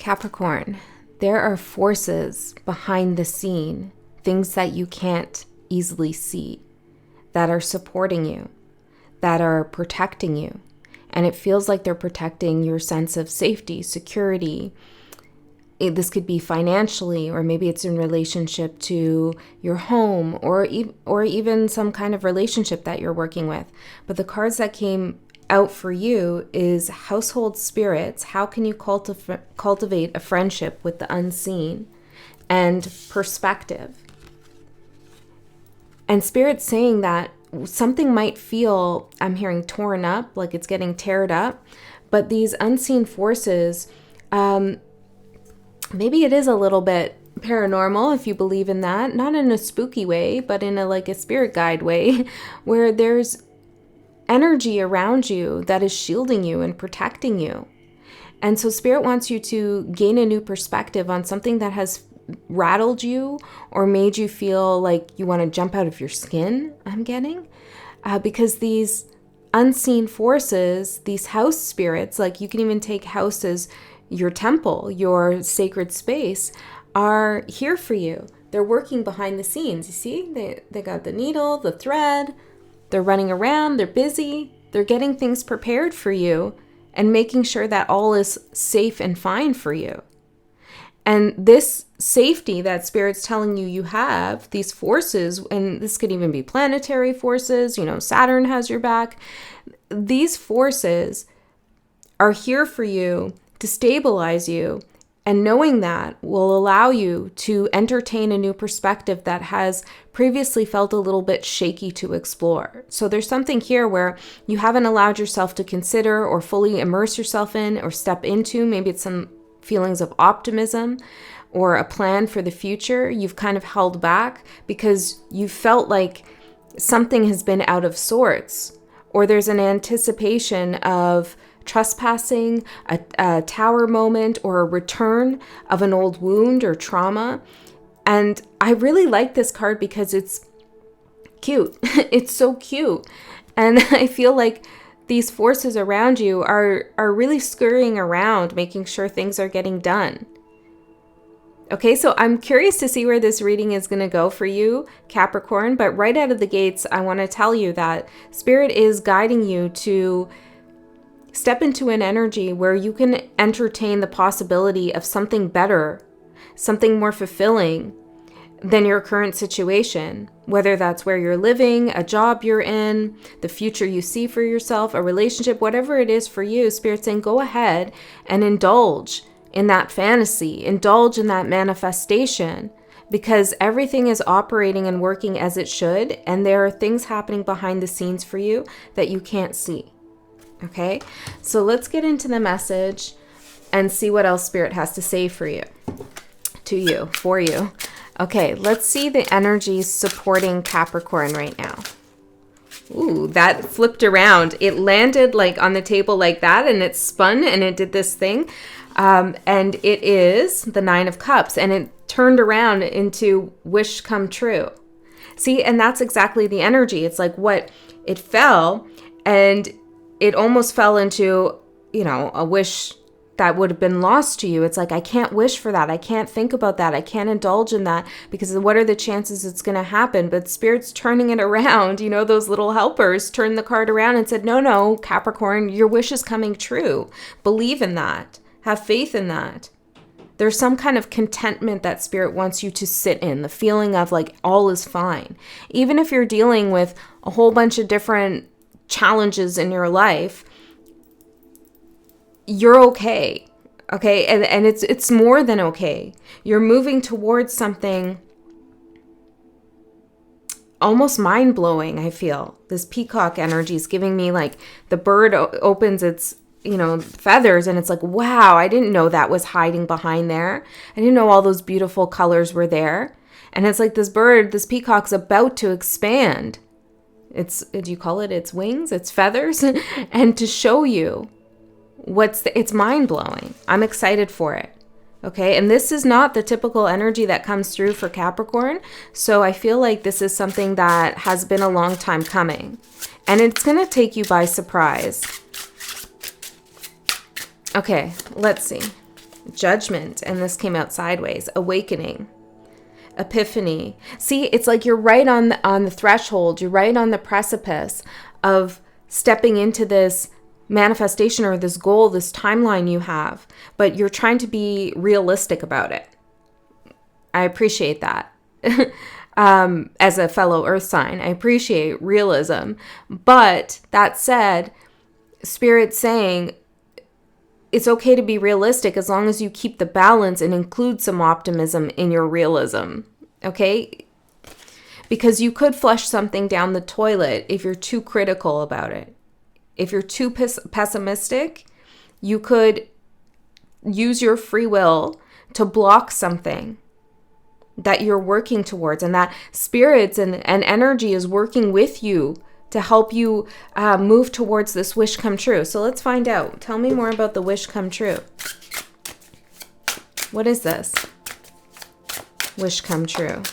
Capricorn, there are forces behind the scene, things that you can't easily see, that are supporting you, that are protecting you. And it feels like they're protecting your sense of safety, security. This could be financially, or maybe it's in relationship to your home, or even some kind of relationship that you're working with. But the cards that came out for you is household spirits. How can you cultivate a friendship with the unseen? And perspective. And Spirit's saying that something might feel, I'm hearing torn up, like it's getting teared up, but these unseen forces, maybe it is a little bit paranormal if you believe in that, not in a spooky way, but in a spirit guide way, where there's energy around you that is shielding you and protecting you. And so Spirit wants you to gain a new perspective on something that has rattled you or made you feel like you want to jump out of your skin, I'm getting. Because these unseen forces, these house spirits, like you can even take house as your temple, your sacred space, are here for you. They're working behind the scenes. You see, they got the needle, the thread, they're running around, they're busy, they're getting things prepared for you and making sure that all is safe and fine for you. And this safety that Spirit's telling you have, these forces, and this could even be planetary forces, Saturn has your back. These forces are here for you to stabilize you, and knowing that will allow you to entertain a new perspective that has previously felt a little bit shaky to explore. So there's something here where you haven't allowed yourself to consider or fully immerse yourself in or step into. Maybe it's some feelings of optimism or a plan for the future. You've kind of held back because you felt like something has been out of sorts, or there's an anticipation of trespassing, a tower moment, or a return of an old wound or trauma. And I really like this card because it's cute. It's so cute. And I feel like these forces around you are really scurrying around, making sure things are getting done. Okay, so I'm curious to see where this reading is going to go for you, Capricorn. But right out of the gates, I want to tell you that Spirit is guiding you to step into an energy where you can entertain the possibility of something better, something more fulfilling than your current situation, whether that's where you're living, a job you're in, the future you see for yourself, a relationship, whatever it is for you. Spirit's saying go ahead and indulge in that fantasy, indulge in that manifestation, because everything is operating and working as it should, and there are things happening behind the scenes for you that you can't see. Okay, so let's get into the message and see what else Spirit has to say for you, for you. Okay, let's see the energies supporting Capricorn right now. Ooh, that flipped around. It landed on the table like that, and it spun and it did this thing. And it is the 9 of Cups, and it turned around into wish come true. See, and that's exactly the energy. It's like what it fell, and it almost fell into, a wish that would have been lost to you. It's like, I can't wish for that. I can't think about that. I can't indulge in that because what are the chances it's going to happen? But Spirit's turning it around. Those little helpers turned the card around and said, no, Capricorn, your wish is coming true. Believe in that. Have faith in that. There's some kind of contentment that Spirit wants you to sit in, the feeling of all is fine. Even if you're dealing with a whole bunch of different challenges in your life, you're okay. Okay, and it's more than okay. You're moving towards something almost mind-blowing, I feel. This peacock energy is giving me the bird opens its feathers, and it's like, wow, I didn't know that was hiding behind there. I didn't know all those beautiful colors were there. And it's like this bird, this peacock's about to expand. Do you call it its wings, its feathers? And to show you it's mind-blowing. I'm excited for it. Okay, and this is not the typical energy that comes through for Capricorn. So I feel like this is something that has been a long time coming. And it's going to take you by surprise. Okay, let's see. Judgment, and this came out sideways. Awakening. Epiphany. See, it's like you're right on the threshold. You're right on the precipice of stepping into this manifestation or this goal, this timeline you have, but you're trying to be realistic about it. I appreciate that. As a fellow earth sign, I appreciate realism. But that said, Spirit's saying it's okay to be realistic as long as you keep the balance and include some optimism in your realism. Okay? Because you could flush something down the toilet if you're too critical about it. If you're too pessimistic, you could use your free will to block something that you're working towards, and that spirits and energy is working with you to help you move towards this wish come true. So let's find out. Tell me more about the wish come true. What is this? Wish come true.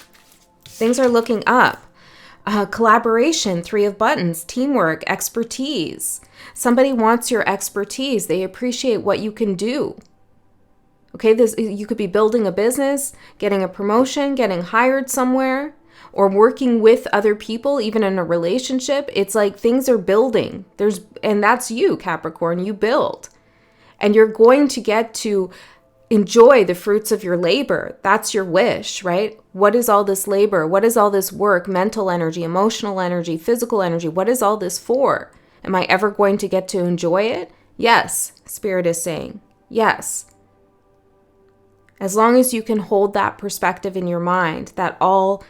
Things are looking up. Collaboration, 3 of buttons, teamwork, expertise. Somebody wants your expertise. They appreciate what you can do. Okay, you could be building a business, getting a promotion, getting hired somewhere, or working with other people, even in a relationship. It's like things are building. And that's you, Capricorn. You build. And you're going to get to enjoy the fruits of your labor. That's your wish, right? What is all this labor? What is all this work? Mental energy, emotional energy, physical energy. What is all this for? Am I ever going to get to enjoy it? Yes, Spirit is saying. Yes. As long as you can hold that perspective in your mind, that all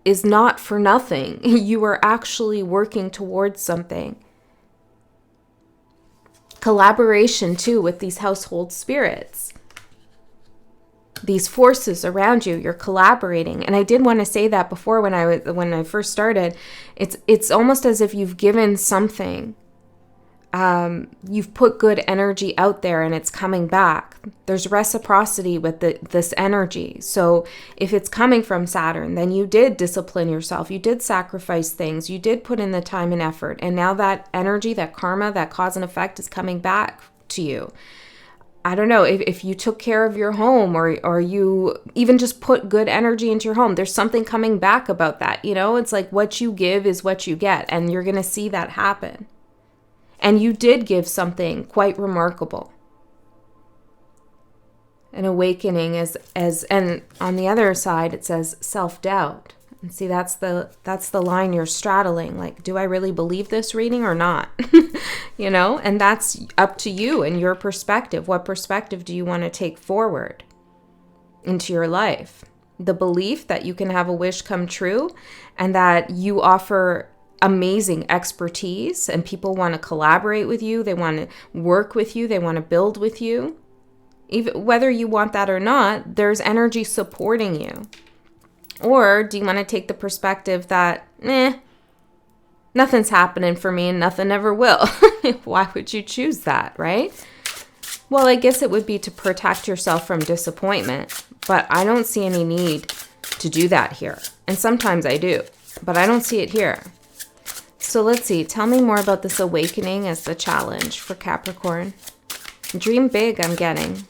is not for nothing. You are actually working towards something. Collaboration, too, with these household spirits. These forces around you, you're collaborating. And I did want to say that before when I first started. It's almost as if you've given something. You've put good energy out there and it's coming back. There's reciprocity with this energy. So if it's coming from Saturn, then you did discipline yourself. You did sacrifice things. You did put in the time and effort. And now that energy, that karma, that cause and effect is coming back to you. I don't know, if you took care of your home or you even just put good energy into your home, there's something coming back about that. It's like what you give is what you get. And you're going to see that happen. And you did give something quite remarkable. An awakening and on the other side it says self-doubt. And see, that's the line you're straddling. Like, do I really believe this reading or not? And that's up to you and your perspective. What perspective do you want to take forward into your life? The belief that you can have a wish come true and that you offer amazing expertise and people want to collaborate with you. They want to work with you. They want to build with you. Even whether you want that or not, there's energy supporting you. Or do you want to take the perspective that, nothing's happening for me and nothing ever will? Why would you choose that, right? Well, I guess it would be to protect yourself from disappointment, but I don't see any need to do that here. And sometimes I do, but I don't see it here. So let's see. Tell me more about this awakening as the challenge for Capricorn. Dream big, I'm getting.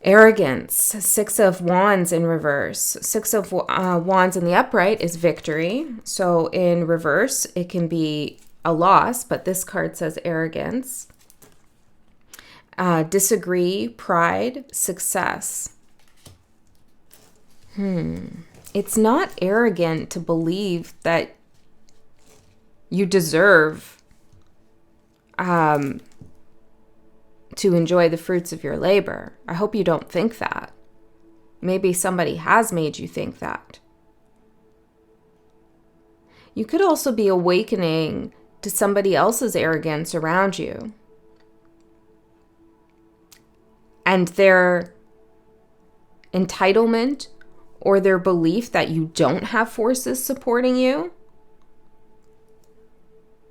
Arrogance, 6 of Wands in reverse. 6 of Wands in the upright is victory. So in reverse, it can be a loss, but this card says arrogance. Disagree, pride, success. It's not arrogant to believe that you deserve to enjoy the fruits of your labor. I hope you don't think that. Maybe somebody has made you think that. You could also be awakening to somebody else's arrogance around you and their entitlement or their belief that you don't have forces supporting you.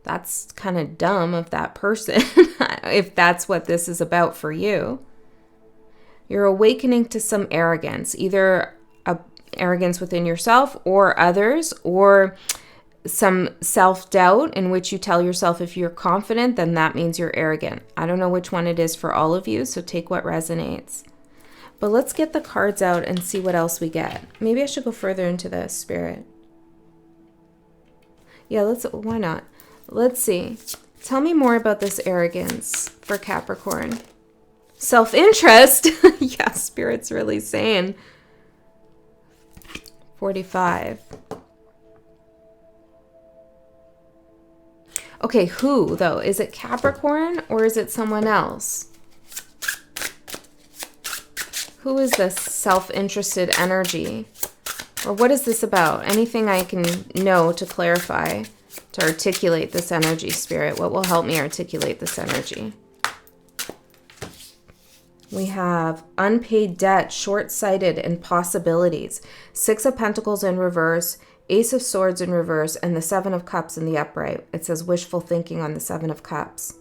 That's kind of dumb of that person, if that's what this is about for you. You're awakening to some arrogance, either arrogance within yourself or others, or some self-doubt in which you tell yourself if you're confident, then that means you're arrogant. I don't know which one it is for all of you, so take what resonates. But let's get the cards out and see what else we get. Maybe I should go further into the spirit. Yeah, why not? Let's see. Tell me more about this arrogance for Capricorn. Self-interest? Yeah, Spirit's really saying. 45. Okay, who, though? Is it Capricorn or is it someone else? Who is this self-interested energy? Or what is this about? Anything I can know to clarify, to articulate this energy, Spirit? What will help me articulate this energy? We have unpaid debt, short-sighted, and possibilities. 6 of Pentacles in reverse, Ace of Swords in reverse, and the 7 of Cups in the upright. It says wishful thinking on the 7 of Cups.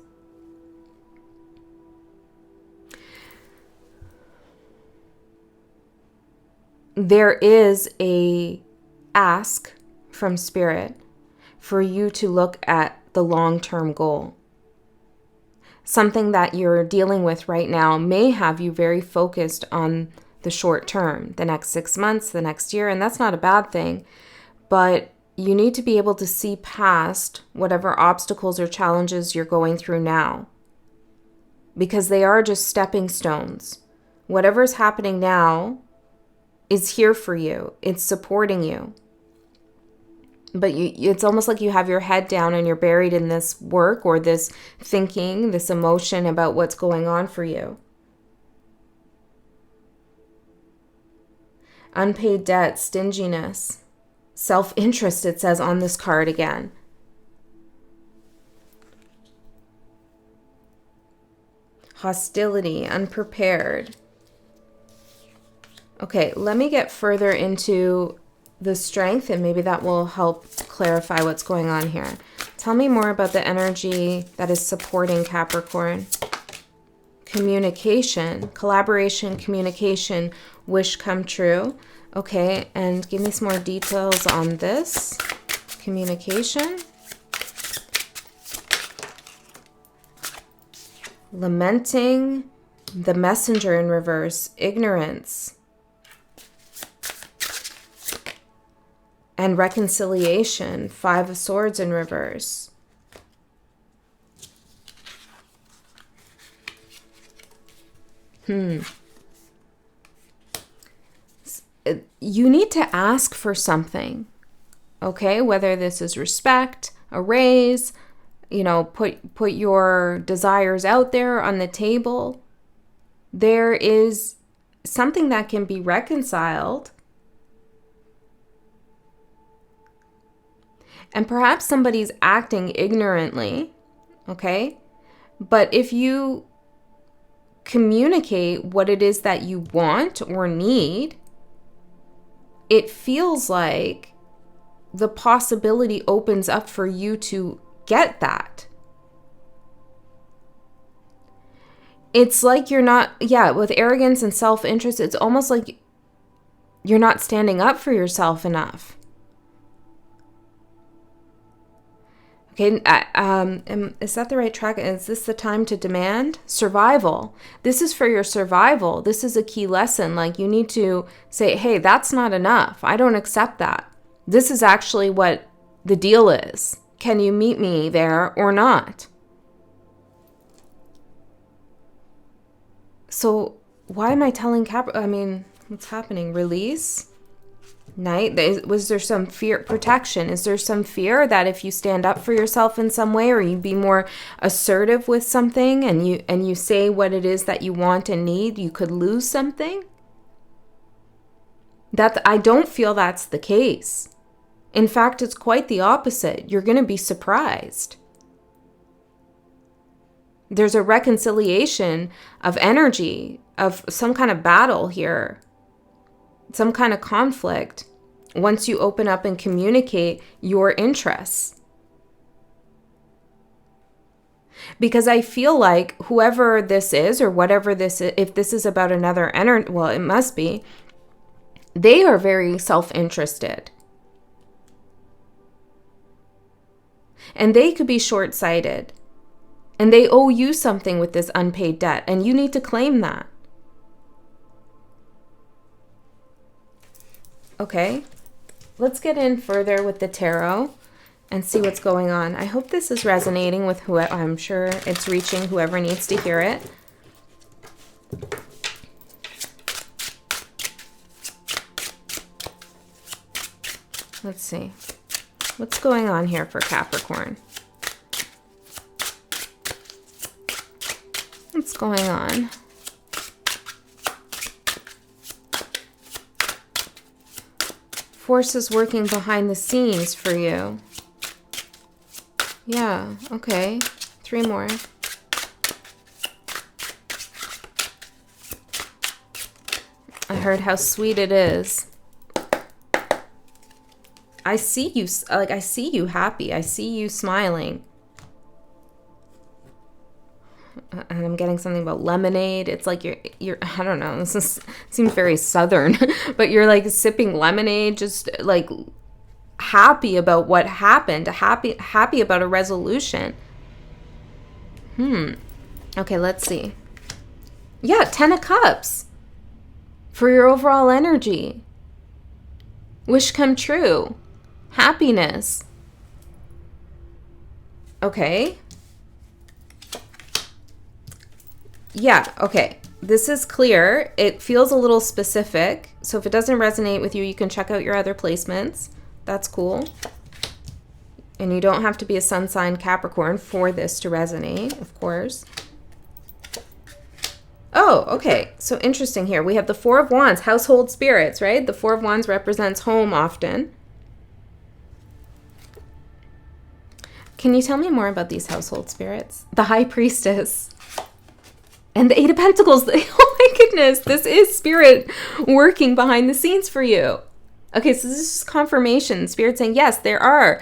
There is a ask from Spirit for you to look at the long-term goal. Something that you're dealing with right now may have you very focused on the short term, the next 6 months, the next year, and that's not a bad thing. But you need to be able to see past whatever obstacles or challenges you're going through now, because they are just stepping stones. Whatever's happening now is here for you. It's supporting you. But it's almost like you have your head down and you're buried in this work or this thinking, this emotion about what's going on for you. Unpaid debt, stinginess, self-interest, it says on this card again. Hostility, unprepared. Okay, let me get further into the strength, and maybe that will help clarify what's going on here. Tell me more about the energy that is supporting Capricorn. Communication, collaboration, communication, wish come true. Okay, and give me some more details on this. Communication. Lamenting, the messenger in reverse, ignorance. And reconciliation, 5 of Swords in reverse. You need to ask for something, okay? Whether this is respect, a raise, you know, put your desires out there on the table. There is something that can be reconciled. And perhaps somebody's acting ignorantly, okay? But if you communicate what it is that you want or need, it feels like the possibility opens up for you to get that. It's like you're not, with arrogance and self-interest, it's almost like you're not standing up for yourself enough. Okay, is that the right track? Is this the time to demand? Survival. This is for your survival. This is a key lesson. Like, you need to say, hey, that's not enough. I don't accept that. This is actually what the deal is. Can you meet me there or not? So why am I telling what's happening? Release? Knight, was there some fear, protection? Is there some fear that if you stand up for yourself in some way, or you be more assertive with something, and you say what it is that you want and need, you could lose something? I don't feel that's the case. In fact, it's quite the opposite. You're going to be surprised. There's a reconciliation of energy, of some kind of battle here. Some kind of conflict once you open up and communicate your interests. Because I feel like whoever this is, or whatever this is, if this is about another energy, well, it must be, they are very self-interested. And they could be short-sighted. And they owe you something with this unpaid debt. And you need to claim that. Okay. Let's get in further with the tarot and see what's going on. I hope this is resonating with whoever. I'm sure it's reaching whoever needs to hear it. Let's see. What's going on here for Capricorn? What's going on? Forces working behind the scenes for you. Yeah, okay. 3 more. I heard how sweet it is. I see you, like, I see you happy. I see you smiling. And I'm getting something about lemonade. It's like you're I don't know. Seems very southern, but you're like sipping lemonade, just like happy about what happened, happy about a resolution. Okay, let's see. Yeah, 10 of Cups for your overall energy. Wish come true. Happiness. Okay. Yeah, okay. This is clear. It feels a little specific. So if it doesn't resonate with you, you can check out your other placements. That's cool. And you don't have to be a sun sign Capricorn for this to resonate, of course. Oh, okay. So interesting here. We have the 4 of Wands, household spirits, right? The 4 of Wands represents home often. Can you tell me more about these household spirits? The High Priestess. And the 8 of Pentacles. Oh my goodness. This is spirit working behind the scenes for you. Okay, so this is confirmation. Spirit saying, yes, there are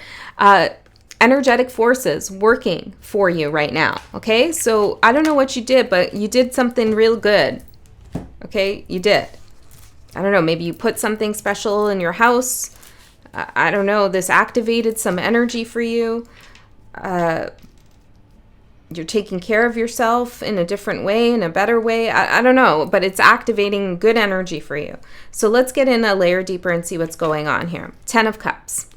energetic forces working for you right now. Okay, so I don't know what you did, but you did something real good. Okay, you did. I don't know, maybe you put something special in your house. I don't know, this activated some energy for you. You're taking care of yourself in a different way, in a better way. I don't know, but it's activating good energy for you. So let's get in a layer deeper and see what's going on here. 10 of Cups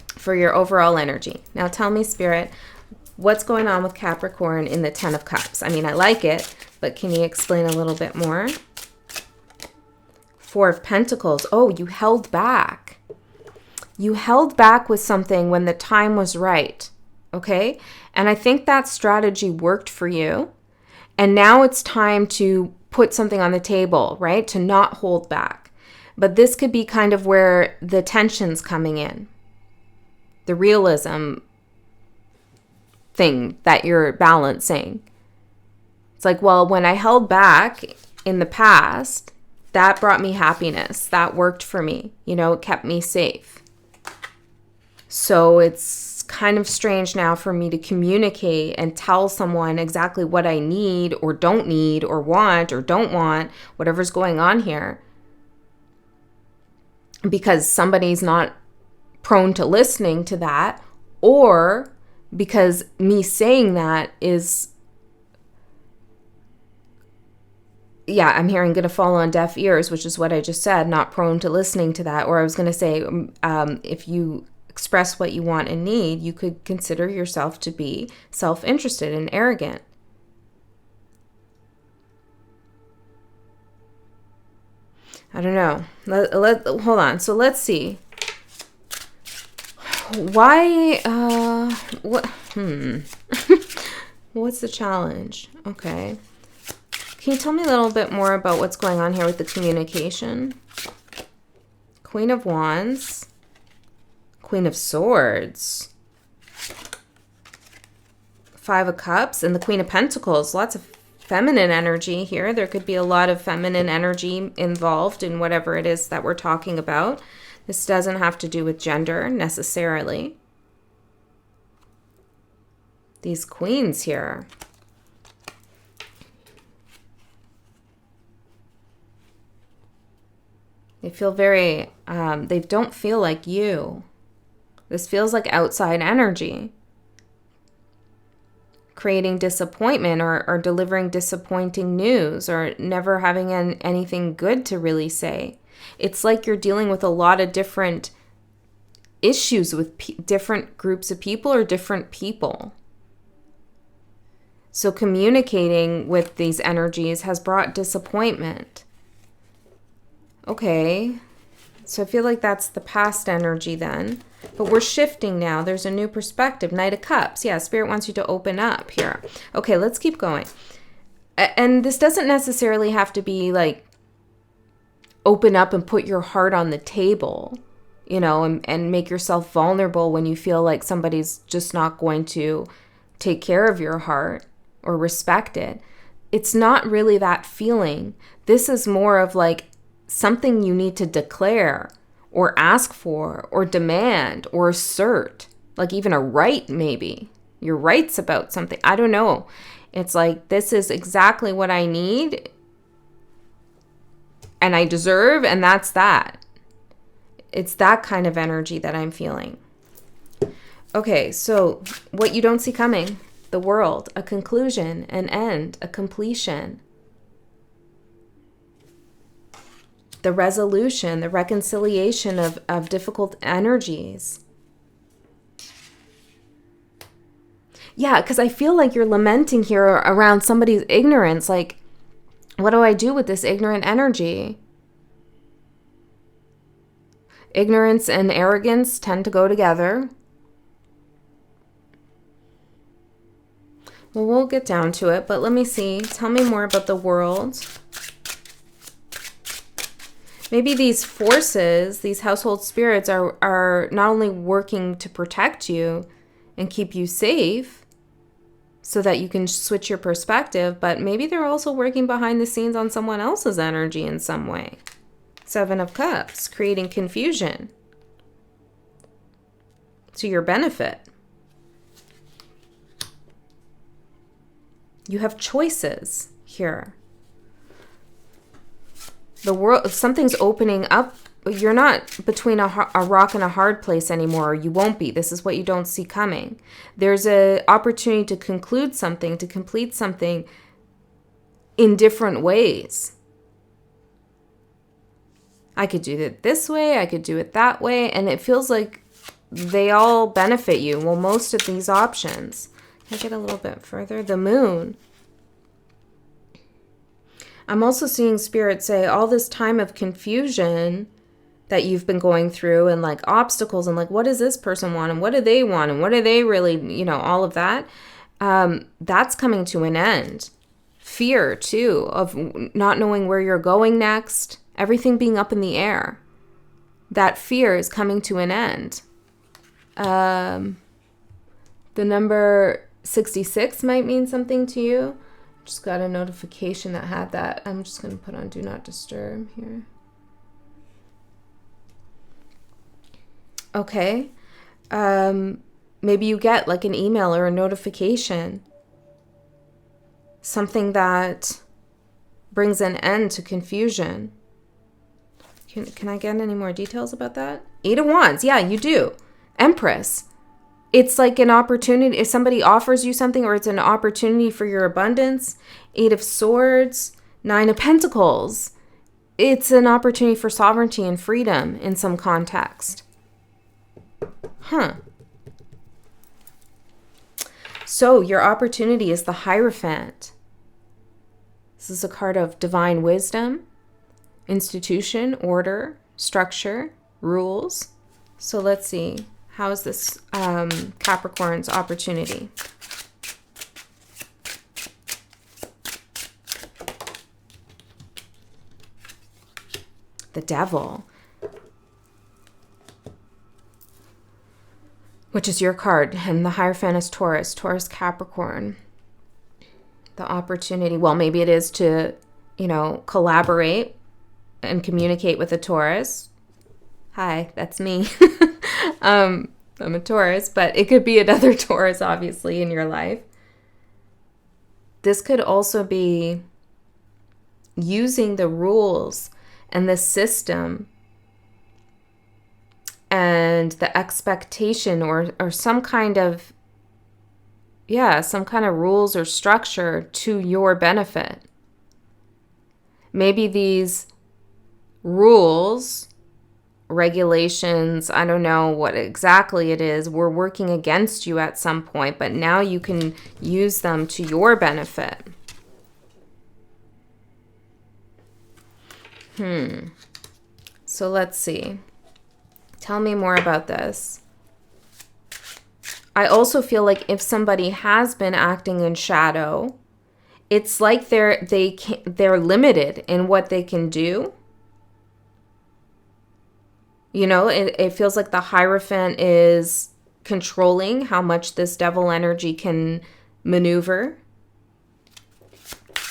for your overall energy. Now tell me, Spirit, what's going on with Capricorn in the 10 of Cups? I mean, I like it, but can you explain a little bit more? 4 of Pentacles. Oh, you held back. You held back with something when the time was right. Okay? And I think that strategy worked for you. And now it's time to put something on the table, right? To not hold back. But this could be kind of where the tension's coming in. The realism thing that you're balancing. It's like, well, when I held back in the past, that brought me happiness. That worked for me. You know, it kept me safe. So it's kind of strange now for me to communicate and tell someone exactly what I need or don't need or want or don't want, whatever's going on here, because somebody's not prone to listening to that, or because me saying that is, yeah, I'm hearing going to fall on deaf ears, which is what I just said, not prone to listening to that. Or I was going to say, if you express what you want and need, you could consider yourself to be self-interested and arrogant. I don't know. Hold on. So let's see. Why, what, what's the challenge? Okay. Can you tell me a little bit more about what's going on here with the communication? Queen of Wands. Queen of Swords, 5 of Cups, and the Queen of Pentacles. Lots of feminine energy here. There could be a lot of feminine energy involved in whatever it is that we're talking about. This doesn't have to do with gender necessarily. These queens here. They feel very, they don't feel like you. This feels like outside energy. creating disappointment or delivering disappointing news or never having anything good to really say. It's like you're dealing with a lot of different issues with different groups of people or different people. So communicating with these energies has brought disappointment. Okay, so I feel like that's the past energy then. But we're shifting now. There's a new perspective. Knight of Cups. Yeah, Spirit wants you to open up here. Okay, let's keep going. And this doesn't necessarily have to be like open up and put your heart on the table, you know, and make yourself vulnerable when you feel like somebody's just not going to take care of your heart or respect it. It's not really that feeling. This is more of like something you need to declare or ask for, or demand, or assert, like even a right maybe. Your rights about something. I don't know. It's like, this is exactly what I need, and I deserve, and that's that. It's that kind of energy that I'm feeling. Okay, so what you don't see coming. The World, a conclusion, an end, a completion. The resolution, the reconciliation of difficult energies. Yeah, because I feel like you're lamenting here around somebody's ignorance. Like, what do I do with this ignorant energy? Ignorance and arrogance tend to go together. Well, we'll get down to it, but let me see. Tell me more about the World. Maybe these forces, these household spirits are not only working to protect you and keep you safe so that you can switch your perspective, but maybe they're also working behind the scenes on someone else's energy in some way. 7 of Cups, creating confusion to your benefit. You have choices here. The world, something's opening up. You're not between a rock and a hard place anymore, or you won't be. This is what you don't see coming. There's an opportunity to conclude something, to complete something in different ways. I could do it this way, I could do it that way, and it feels like they all benefit you. Well, most of these options. Can I get a little bit further? The Moon. I'm also seeing Spirit say all this time of confusion that you've been going through and like obstacles and like, what does this person want? And what do they want? And what do they really, you know, all of that. That's coming to an end. Fear too, of not knowing where you're going next. Everything being up in the air. That fear is coming to an end. The number 66 might mean something to you. Just got a notification that had that. I'm just going to put on Do Not Disturb here. Okay. Maybe you get like an email or a notification. Something that brings an end to confusion. Can I get any more details about that? 8 of Wands. Yeah, you do. Empress. It's like an opportunity. If somebody offers you something, or it's an opportunity for your abundance. 8 of Swords, 9 of Pentacles. It's an opportunity for sovereignty and freedom in some context. Huh. So your opportunity is the Hierophant. This is a card of divine wisdom, institution, order, structure, rules. So let's see. How is this Capricorn's opportunity? The Devil. Which is your card. And the Hierophant is Taurus. Taurus, Capricorn. The opportunity. Well, maybe it is to, you know, collaborate and communicate with a Taurus. Hi, that's me. I'm a Taurus, but it could be another Taurus, obviously, in your life. This could also be using the rules and the system and the expectation or some kind of yeah, some kind of rules or structure to your benefit. Maybe these rules, regulations, I don't know what exactly it is, were working against you at some point, but now you can use them to your benefit. So let's see. Tell me more about this. I also feel like if somebody has been acting in shadow, it's like they're limited in what they can do. You know, it feels like the Hierophant is controlling how much this devil energy can maneuver.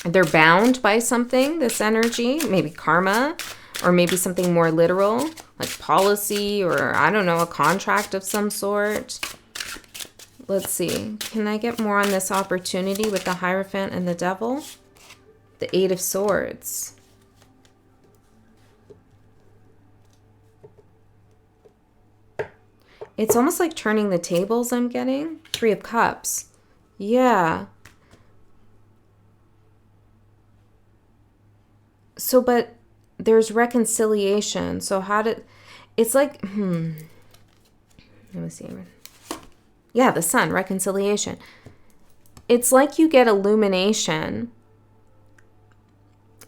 They're bound by something, this energy, maybe karma, or maybe something more literal, like policy, or I don't know, a contract of some sort. Let's see. Can I get more on this opportunity with the Hierophant and the devil? The Eight of Swords. It's almost like turning the tables I'm getting. Three of Cups. Yeah. So, but there's reconciliation. So it's like, let me see. Yeah, the Sun, reconciliation. It's like you get illumination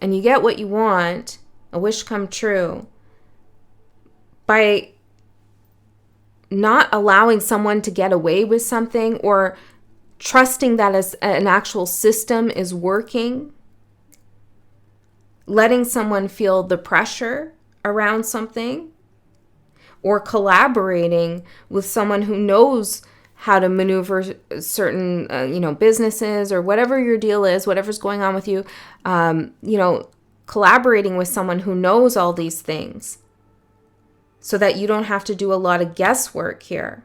and you get what you want, a wish come true, by not allowing someone to get away with something or trusting that as an actual system is working, letting someone feel the pressure around something, or collaborating with someone who knows how to maneuver certain, businesses or whatever your deal is, whatever's going on with you, collaborating with someone who knows all these things so that you don't have to do a lot of guesswork here.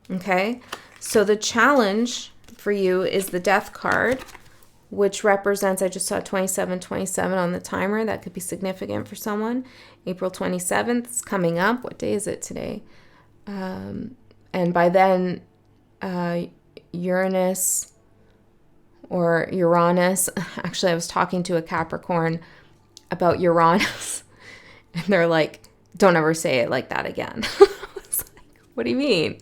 Okay? So the challenge for you is the Death card, which represents, I just saw 2727 on the timer. That could be significant for someone. April 27th is coming up. What day is it today? And by then, Uranus, actually I was talking to a Capricorn about Uranus, and they're like, don't ever say it like that again. I was like, what do you mean?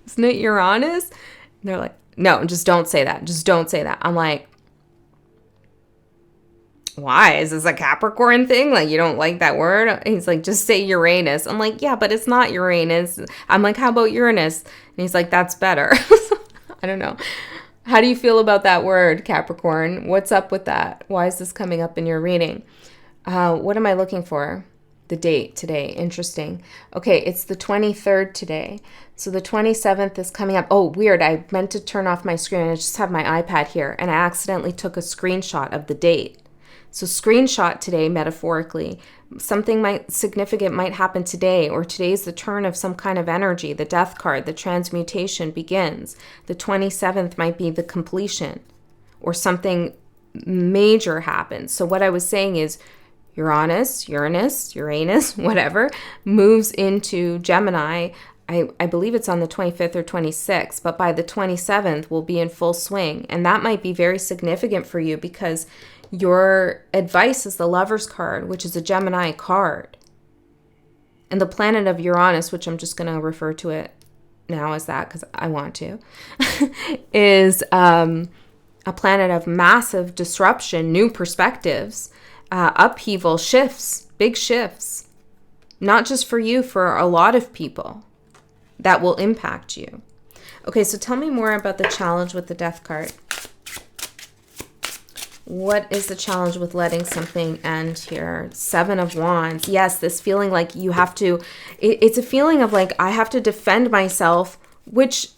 Isn't it Uranus? And they're like, no, just don't say that. Just don't say that. I'm like, why? Is this a Capricorn thing? Like, you don't like that word? And he's like, just say Uranus. I'm like, yeah, but it's not Uranus. I'm like, how about Uranus? And he's like, that's better. I don't know. How do you feel about that word, Capricorn? What's up with that? Why is this coming up in your reading? What am I looking for? The date today. Interesting. Okay, it's the 23rd today. So the 27th is coming up. Oh, weird. I meant to turn off my screen. I just have my iPad here, and I accidentally took a screenshot of the date. So screenshot today, metaphorically. Something significant might happen today, or today's the turn of some kind of energy. The Death card, the transmutation begins. The 27th might be the completion, or something major happens. So what I was saying is Uranus, whatever, moves into Gemini. I believe it's on the 25th or 26th, but by the 27th we'll be in full swing. And that might be very significant for you because your advice is the Lover's card, which is a Gemini card. And the planet of Uranus, which I'm just going to refer to it now as that because I want to, is a planet of massive disruption, new perspectives, upheaval, shifts, big shifts. Not just for you, for a lot of people that will impact you. Okay, so tell me more about the challenge with the Death card. What is the challenge with letting something end here? Seven of Wands. Yes, this feeling like you have to, it's a feeling of like, I have to defend myself, which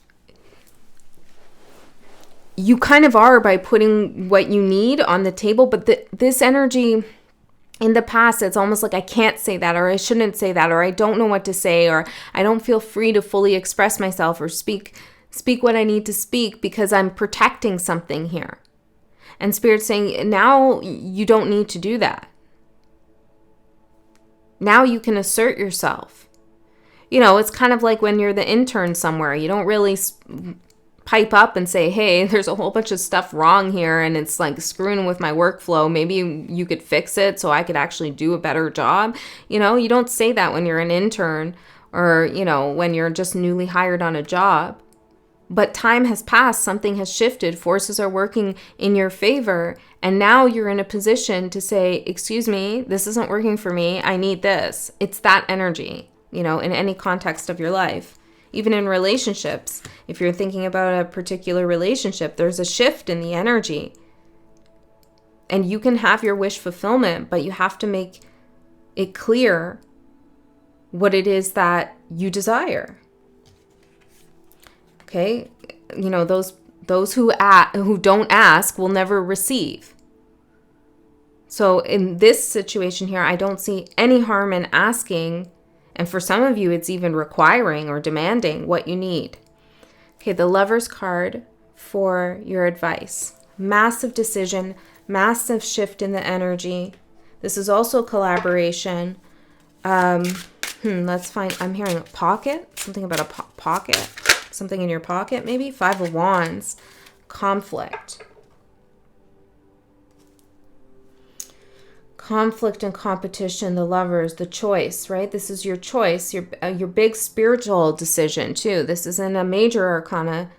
you kind of are by putting what you need on the table. But this energy in the past, it's almost like I can't say that, or I shouldn't say that, or I don't know what to say, or I don't feel free to fully express myself or speak what I need to speak because I'm protecting something here. And Spirit's saying, now you don't need to do that. Now you can assert yourself. You know, it's kind of like when you're the intern somewhere. You don't really pipe up and say, hey, there's a whole bunch of stuff wrong here and it's like screwing with my workflow. Maybe you could fix it so I could actually do a better job. You know, you don't say that when you're an intern or, you know, when you're just newly hired on a job. But time has passed, something has shifted, forces are working in your favor, and now you're in a position to say, excuse me, this isn't working for me, I need this. It's that energy, you know, in any context of your life. Even in relationships, if you're thinking about a particular relationship, there's a shift in the energy. And you can have your wish fulfillment, but you have to make it clear what it is that you desire. Okay, you know, those who don't ask will never receive. So in this situation here, I don't see any harm in asking, and for some of you, it's even requiring or demanding what you need. Okay, the Lover's card for your advice. Massive decision, massive shift in the energy. This is also collaboration. Let's find, I'm hearing a pocket, something about a pocket. Something in your pocket, maybe? 5 of Wands. Conflict. Conflict and competition, the Lovers, the choice, right? This is your choice, your big spiritual decision, too. This isn't a major arcana.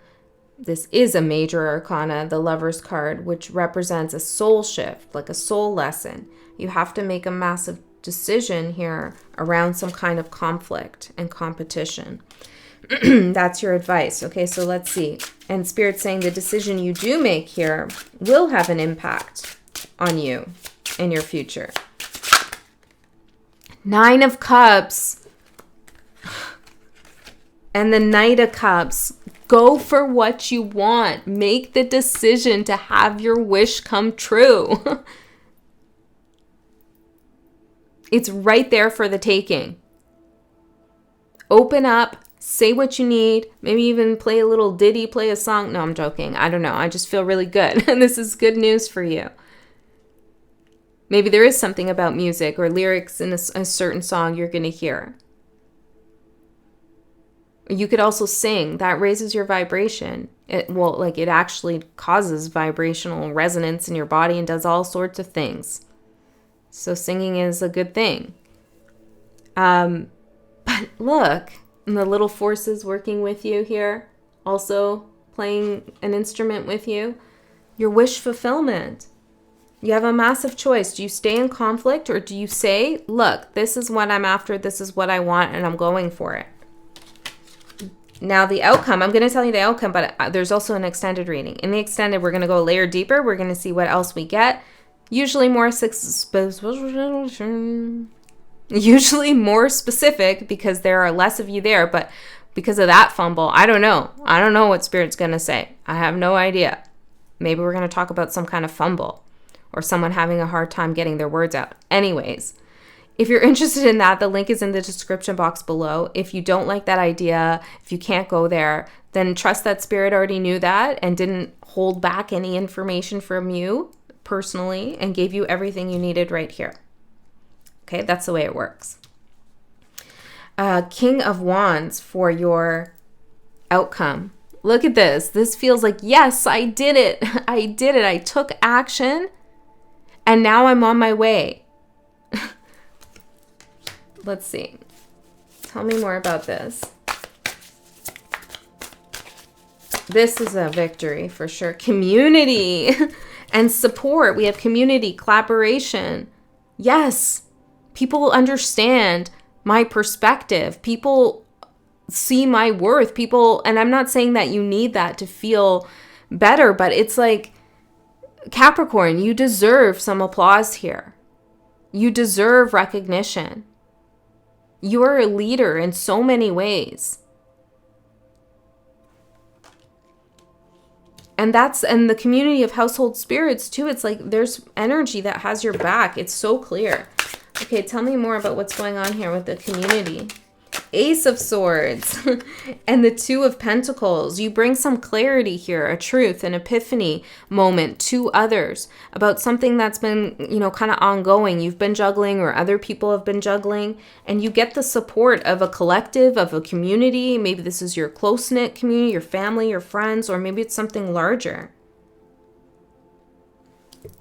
This is a major arcana, the Lover's card, which represents a soul shift, like a soul lesson. You have to make a massive decision here around some kind of conflict and competition. That's your advice. Okay, so let's see. And Spirit's saying the decision you do make here will have an impact on you in your future. 9 of Cups and the Knight of Cups. Go for what you want. Make the decision to have your wish come true. It's right there for the taking. Open up. Say what you need. Maybe even play a little ditty, play a song. No, I'm joking. I don't know. I just feel really good. And this is good news for you. Maybe there is something about music or lyrics in a certain song you're going to hear. You could also sing. That raises your vibration. It actually causes vibrational resonance in your body and does all sorts of things. So singing is a good thing. But look, the little forces working with you here, also playing an instrument with you. Your wish fulfillment. You have a massive choice. Do you stay in conflict or do you say, look, this is what I'm after, this is what I want, and I'm going for it? Now the outcome, I'm going to tell you the outcome, but there's also an extended reading. In the extended, we're going to go a layer deeper. We're going to see what else we get. Usually more specific because there are less of you there, but because of that fumble, I don't know. I don't know what Spirit's going to say. I have no idea. Maybe we're going to talk about some kind of fumble or someone having a hard time getting their words out. Anyways, if you're interested in that, the link is in the description box below. If you don't like that idea, if you can't go there, then trust that Spirit already knew that and didn't hold back any information from you personally and gave you everything you needed right here. Okay, that's the way it works. King of Wands for your outcome. Look at this. This feels like, yes, I did it. I did it. I took action and now I'm on my way. Let's see. Tell me more about this. This is a victory for sure. Community and support. We have community, collaboration. Yes. People understand my perspective. People see my worth. People, and I'm not saying that you need that to feel better, but it's like, Capricorn, you deserve some applause here. You deserve recognition. You are a leader in so many ways. And the community of household spirits too. It's like there's energy that has your back. It's so clear. Okay, tell me more about what's going on here with the community. Ace of Swords and the Two of Pentacles. You bring some clarity here, a truth, an epiphany moment to others about something that's been, kind of ongoing. You've been juggling or other people have been juggling, and you get the support of a collective, of a community. Maybe this is your close-knit community, your family, your friends, or maybe it's something larger.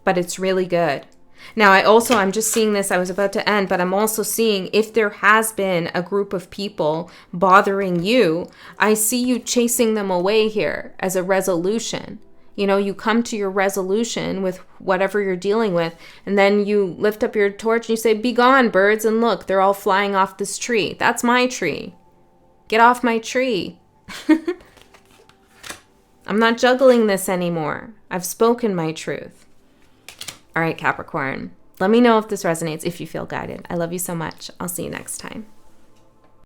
But it's really good. Now, I'm just seeing this, I was about to end, but I'm also seeing if there has been a group of people bothering you, I see you chasing them away here as a resolution. You come to your resolution with whatever you're dealing with, and then you lift up your torch and you say, "Be gone, birds, and look, they're all flying off this tree. That's my tree. Get off my tree." I'm not juggling this anymore. I've spoken my truth. All right, Capricorn, let me know if this resonates, if you feel guided. I love you so much. I'll see you next time.